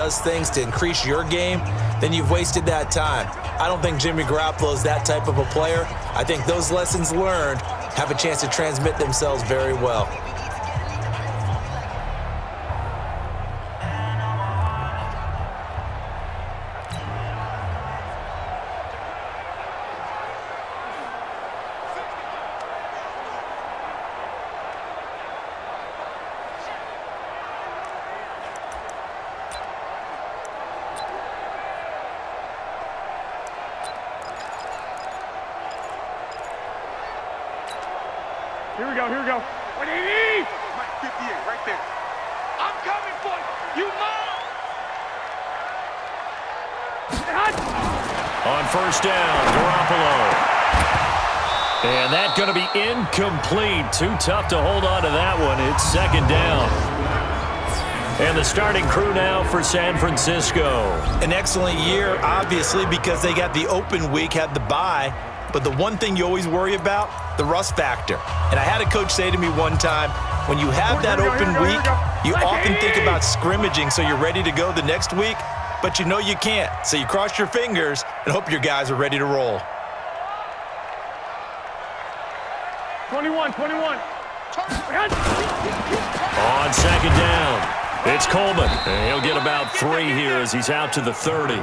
does things to increase your game, then you've wasted that time. I don't think Jimmy Garoppolo is that type of a player. I think those lessons learned have a chance to transmit themselves very well. Here we go, here we go. 180! 58, right there. I'm coming for you. You mine! On first down, Garoppolo. And that's going to be incomplete. Too tough to hold on to that one. It's second down. And the starting crew now for San Francisco. An excellent year, obviously, because they got the open week, had the bye. But the one thing you always worry about, the rust factor. And I had a coach say to me one time, when you have that open week, you often think about scrimmaging so you're ready to go the next week, but you know you can't. So you cross your fingers and hope your guys are ready to roll. 21. On second down, it's Coleman. And he'll get about 3 here as he's out to the 30.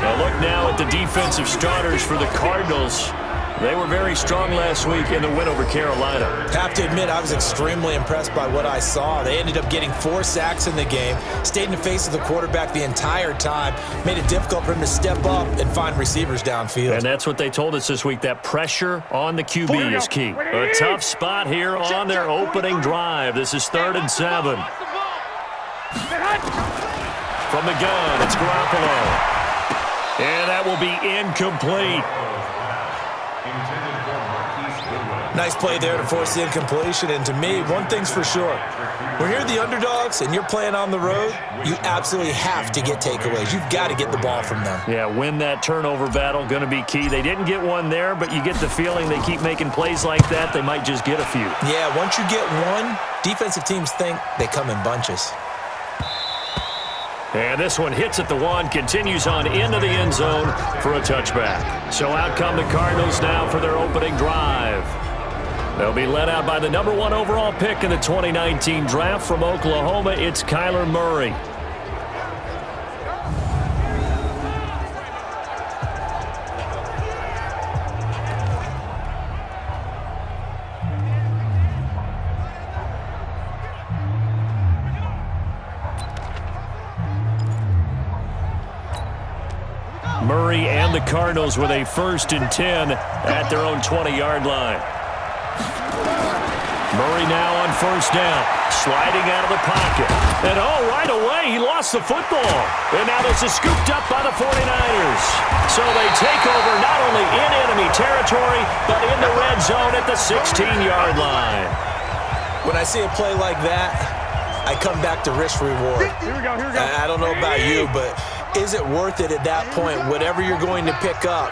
A look now at the defensive starters for the Cardinals. They were very strong last week in the win over Carolina. Have to admit, I was extremely impressed by what I saw. They ended up getting 4 sacks in the game, stayed in the face of the quarterback the entire time, made it difficult for him to step up and find receivers downfield. And that's what they told us this week, that pressure on the QB is key. A tough spot here on their opening drive. This is 3rd and 7. From the gun, it's Garoppolo. And that will be incomplete. Nice play there to force the incompletion. And to me, one thing's for sure. When you're the underdogs and you're playing on the road, you absolutely have to get takeaways. You've got to get the ball from them. Yeah, win that turnover battle, going to be key. They didn't get one there, but you get the feeling they keep making plays like that, they might just get a few. Yeah, once you get one, defensive teams think they come in bunches. And this one hits at the 1, continues on into the end zone for a touchback. So out come the Cardinals now for their opening drive. They'll be led out by the number 1 overall pick in the 2019 draft from Oklahoma. It's Kyler Murray. Murray and the Cardinals with a 1st and 10 at their own 20-yard line. Murray now on first down, sliding out of the pocket. And right away, he lost the football. And now this is scooped up by the 49ers. So they take over not only in enemy territory, but in the red zone at the 16-yard line. When I see a play like that, I come back to risk reward. Here we go. I don't know about you, but is it worth it at that point, whatever you're going to pick up,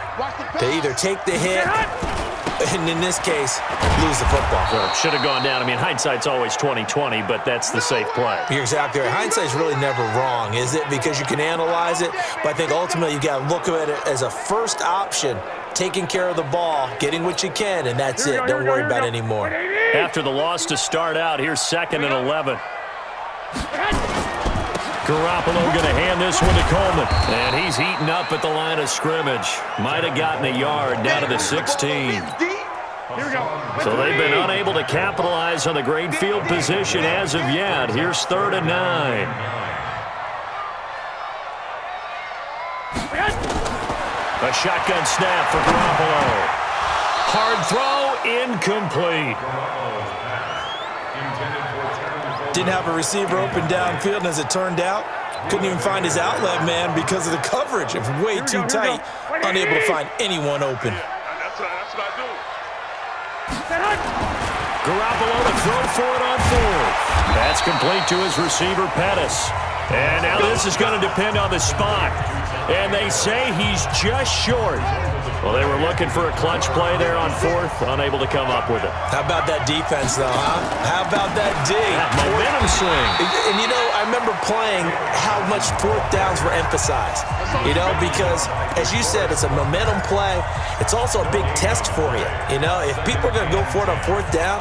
to either take the hit, and in this case, lose the football? So should have gone down. I mean, hindsight's always 20/20, but that's the safe play. You're exactly right. Hindsight's really never wrong, is it? Because you can analyze it, but I think ultimately you got to look at it as a first option, taking care of the ball, getting what you can, and that's it. Don't worry about it anymore. After the loss to start out, here's 2nd and 11. Garoppolo going to hand this one to Coleman. And he's heating up at the line of scrimmage. Might have gotten a yard down to the 16. So they've been unable to capitalize on the great field position as of yet. Here's 3rd and 9. A shotgun snap for Garoppolo. Hard throw, incomplete. Didn't have a receiver open downfield, and as it turned out, couldn't even find his outlet man because of the coverage. It was way too tight, unable to find anyone open. That's what I do. Garoppolo to throw for it on 4th. That's complete to his receiver, Pettis. And now this is going to depend on the spot. And they say he's just short. Well, they were looking for a clutch play there on fourth, unable to come up with it. How about that defense, though, huh? How about that D? That momentum swing. And, you know, I remember playing how much fourth downs were emphasized, you know, because, as you said, it's a momentum play. It's also a big test for you. You know, if people are going to go for it on fourth down,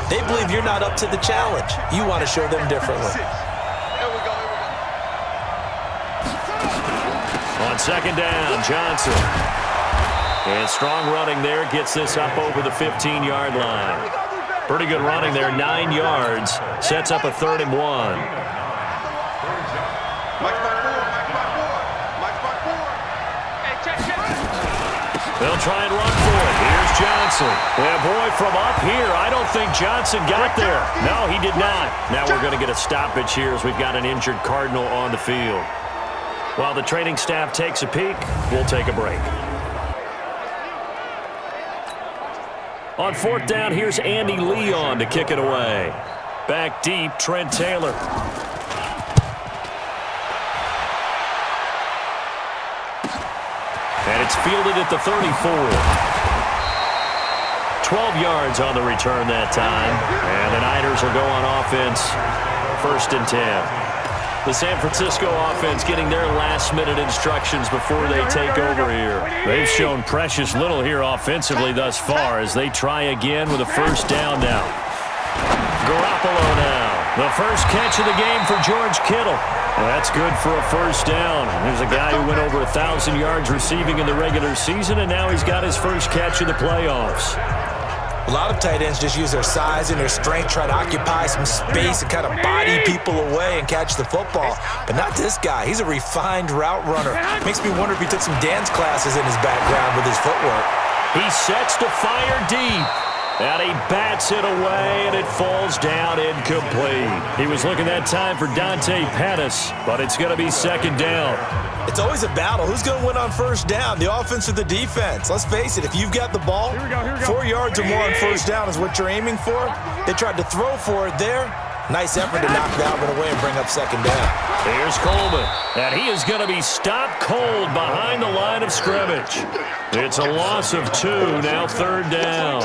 they believe you're not up to the challenge. You want to show them differently. On second down, Johnson. And strong running there gets this up over the 15-yard line. Pretty good running there, 9 yards. Sets up a 3rd and 1. They'll try and run for it. Here's Johnson. And boy, from up here, I don't think Johnson got there. No, he did not. Now we're going to get a stoppage here as we've got an injured Cardinal on the field. While the training staff takes a peek, we'll take a break. On 4th down, here's Andy Leon to kick it away. Back deep, Trent Taylor. And it's fielded at the 34. 12 yards on the return that time. And the Niners will go on offense, 1st and 10. The San Francisco offense getting their last-minute instructions before they take over here. They've shown precious little here offensively thus far as they try again with a 1st down now. Garoppolo now. The first catch of the game for George Kittle. That's good for a 1st down. There's a guy who went over 1,000 yards receiving in the regular season, and now he's got his first catch of the playoffs. A lot of tight ends just use their size and their strength, try to occupy some space and kind of body people away and catch the football. But not this guy. He's a refined route runner. Makes me wonder if he took some dance classes in his background with his footwork. He sets to fire deep. And he bats it away, and it falls down incomplete. He was looking that time for Dante Pettis, but it's going to be 2nd down. It's always a battle. Who's going to win on 1st down, the offense or the defense? Let's face it, if you've got the ball, 4 yards or more on 1st down is what you're aiming for. They tried to throw for it there. Nice effort to knock that one away and bring up 2nd down. Here's Coleman, and he is going to be stopped cold behind the line of scrimmage. It's a loss of 2, now 3rd down.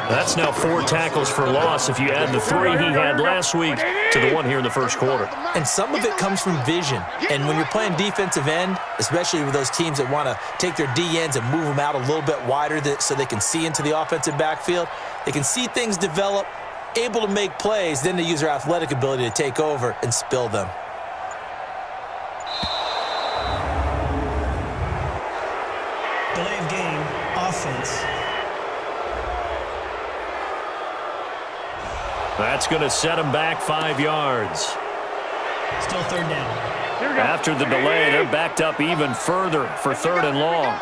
That's now 4 tackles for loss if you add the 3 he had last week to the 1 here in the 1st quarter. And some of it comes from vision. And when you're playing defensive end, especially with those teams that want to take their D ends and move them out a little bit wider so they can see into the offensive backfield, they can see things develop, able to make plays, then they use their athletic ability to take over and spill them. Delay of game, offense. That's going to set him back 5 yards. Still 3rd down. After the delay, they're backed up even further for 3rd and long.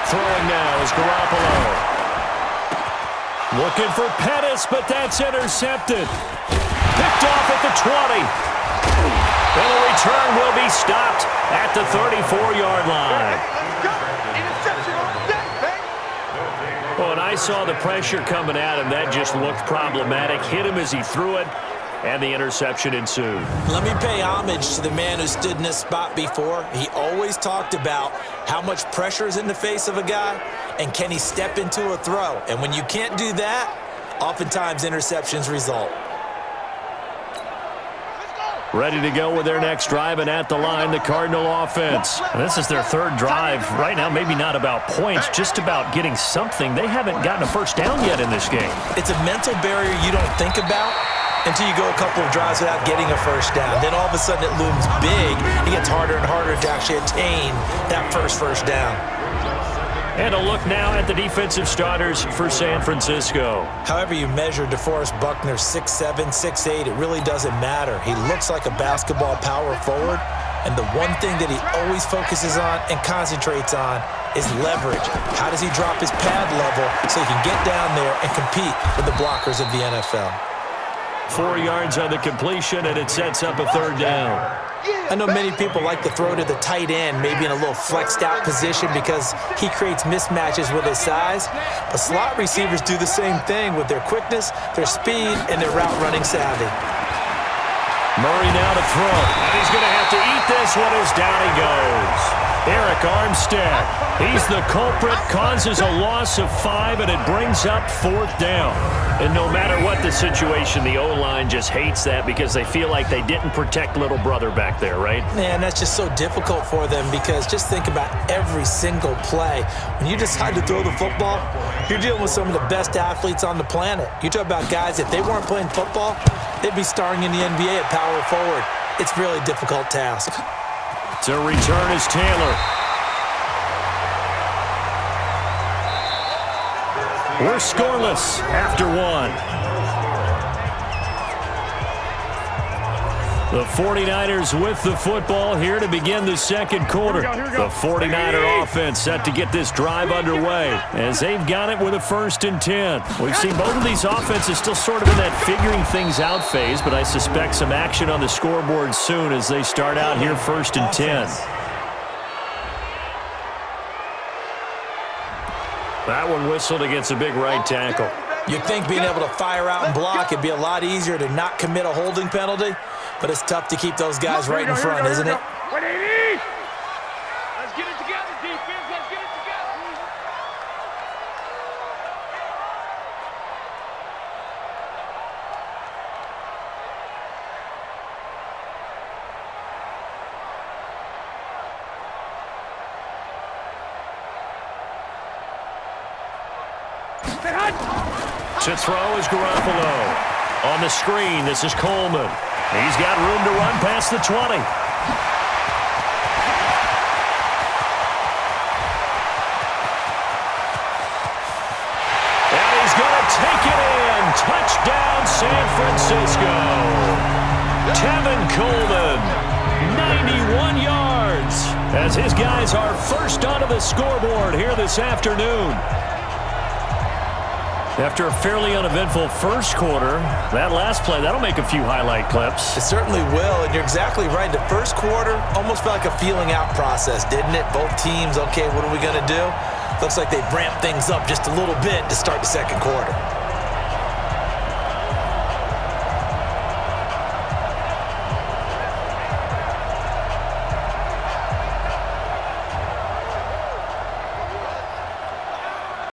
Throwing now is Garoppolo. Looking for Pettis, but that's intercepted. Picked off at the 20. And the return will be stopped at the 34-yard line. Oh, and I saw the pressure coming at him. That just looked problematic. Hit him as he threw it, and the interception ensued. Let me pay homage to the man who stood in this spot before. He always talked about how much pressure is in the face of a guy, and can he step into a throw. And when you can't do that, oftentimes interceptions result. Ready to go with their next drive, and at the line, the Cardinal offense. And this is their 3rd drive. Right now, maybe not about points, just about getting something. They haven't gotten a 1st down yet in this game. It's a mental barrier you don't think about until you go a couple of drives without getting a 1st down. Then all of a sudden it looms big. It gets harder and harder to actually attain that first down. And a look now at the defensive starters for San Francisco. However you measure DeForest Buckner, 6'7", 6'8", it really doesn't matter. He looks like a basketball power forward, and the one thing that he always focuses on and concentrates on is leverage. How does he drop his pad level so he can get down there and compete with the blockers of the NFL? 4 yards on the completion, and it sets up a 3rd down. I know many people like to throw to the tight end, maybe in a little flexed out position because he creates mismatches with his size. But slot receivers do the same thing with their quickness, their speed, and their route running savvy. Murray now to throw. And he's going to have to eat this one as down he goes. Eric Armstead, he's the culprit, causes a loss of 5, and it brings up 4th down. And no matter what the situation, the O-line just hates that because they feel like they didn't protect little brother back there, right? Man, that's just so difficult for them because just think about every single play. When you decide to throw the football, you're dealing with some of the best athletes on the planet. You talk about guys, if they weren't playing football, they'd be starring in the NBA at power forward. It's a really difficult task. To return is Taylor. We're scoreless after 1. The 49ers with the football here to begin the 2nd quarter. The 49er offense set to get this drive underway as they've got it with a 1st and 10. We've seen both of these offenses still sort of in that figuring things out phase, but I suspect some action on the scoreboard soon as they start out here 1st and 10. That one whistled against a big right tackle. You'd think being able to fire out and block it'd be a lot easier to not commit a holding penalty, but it's tough to keep those guys right in front, isn't it? Let's get it together, defense. Let's get it together. To throw is Garoppolo. On the screen, this is Coleman. He's got room to run past the 20. And he's going to take it in. Touchdown, San Francisco. Tevin Coleman, 91 yards, as his guys are first onto the scoreboard here this afternoon. After a fairly uneventful first quarter, that last play, that'll make a few highlight clips. It certainly will, and you're exactly right. The first quarter almost felt like a feeling out process, didn't it? Both teams, okay, what are we going to do? Looks like they ramped things up just a little bit to start the 2nd quarter.